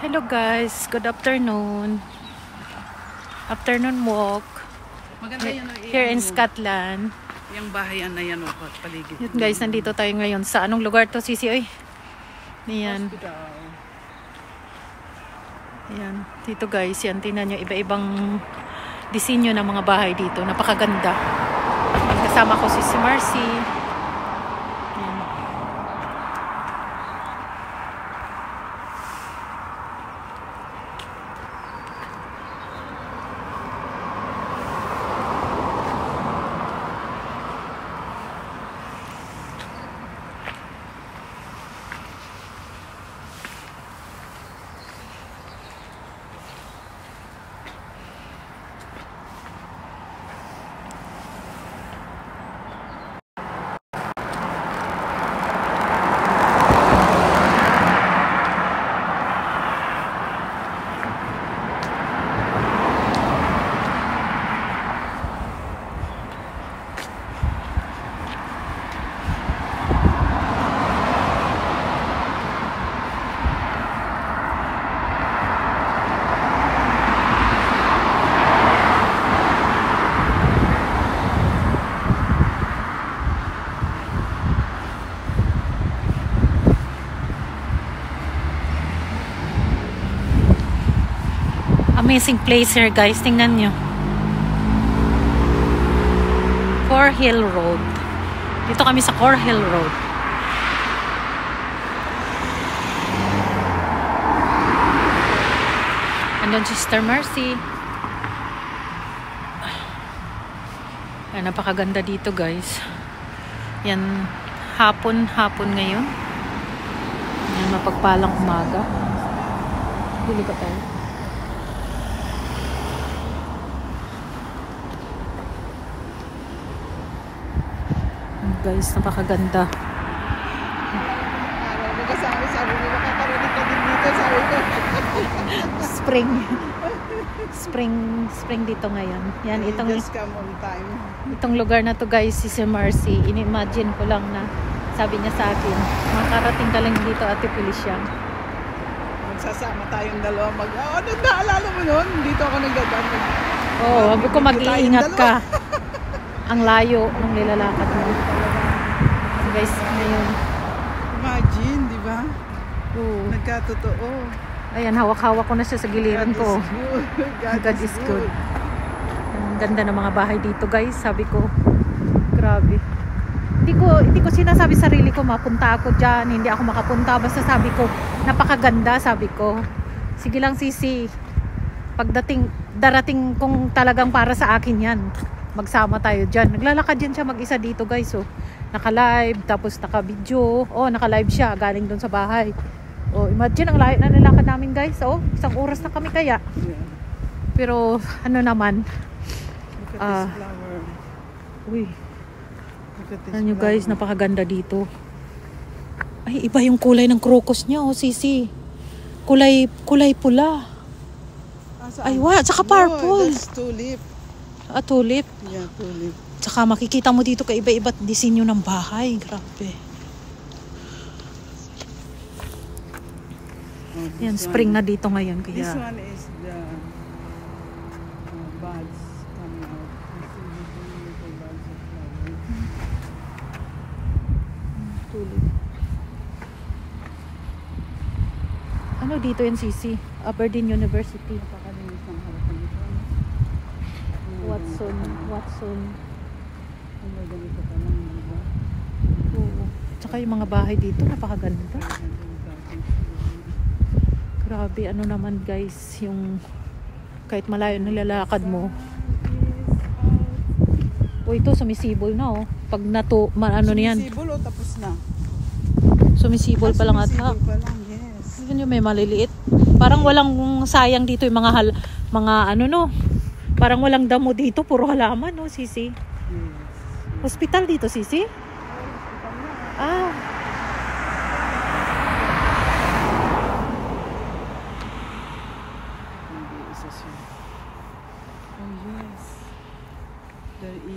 Hello guys, good afternoon. Afternoon walk. Maganda yan Here in Scotland. Yung bahayan na yan, paligid. Yun guys, nandito tayo ngayon sa anong lugar to, Sisi? Oy. Ayan. Hospital. Ayan. Dito guys, yan. Tingnan nyo, iba-ibang disenyo ng mga bahay dito. Napakaganda. Kasama ko si Marcy. Ayan. Amazing place here guys, tingnan nyo. Corhill Road. Dito kami sa Corhill Road. Andun si Sister Mercy. Ayan, napakaganda dito guys. Yan, hapon ngayon. Yan, mapagpalang umaga. Bili ka tayo. Guys, napakaganda. Sabi mo, makakarinig ka din dito, sabi ko. Spring dito ngayon. Yan, Just come on time. itong lugar na to guys, si Marcy. Ini-imagine ko lang na sabi niya sa akin, makarating ka lang dito, Ate Felicia. Magsasama tayong dalawa naalala mo nun? Dito ako nagdadaan. Oo, sabi ko mag-iingat ka. Ang layo ng nilalakad mo. So guys, ngayon. Imagine, di ba? Oo. Nagkatotoo. Ayan, hawak-hawak ko na siya sa giliran ko. God is good. Ang ganda ng mga bahay dito guys, sabi ko. Grabe. Hindi ko sinasabi sarili ko mapunta ako dyan, hindi ako makapunta, basta sabi ko napakaganda, sabi ko. Sige lang Sisi. Darating kung talagang para sa akin yan. Magsama tayo dyan. Naglalakad yan siya mag-isa dito guys. So, naka-live, tapos naka-video. Oh, naka-live siya. Galing doon sa bahay. Oh, imagine ang layo na nilakad namin guys. Oh, 1 oras na kami kaya. Yeah. Pero, ano naman. Look at this flower. Uy. Look at this Ano nyo guys, napakaganda dito. Ay, iba yung kulay ng crocus niya. Oh, Sisi. Kulay pula. Ay, wow. Tsaka purple. That's tulip. Tulip. Yeah, tulip. Tsaka makikita mo dito kay iba-iba't disenyo ng bahay. Grabe. Yan, spring na dito ngayon. Kaya This one is the buds coming out. You see the little buds of flower. tulip. Ano dito yan, Sisi? Aberdeen University. Napakalinis ng harapan dito. Watson. May ganito pa lang, di ba? Oo. Tsaka yung mga bahay dito, napakaganda. Grabe, ano naman guys, yung kahit malayo nilalakad mo. O ito, sumisibol na oh. Pag ano niyan. Sumisibol o tapos na? Sumisibol pa lang ata. Sumisibol pa lang, yes. Yun yung may maliliit. Parang walang sayang dito yung mga ano no. Parang walang damo dito, puro halaman no, Sisi. Yes. Hospital dito, Sisi?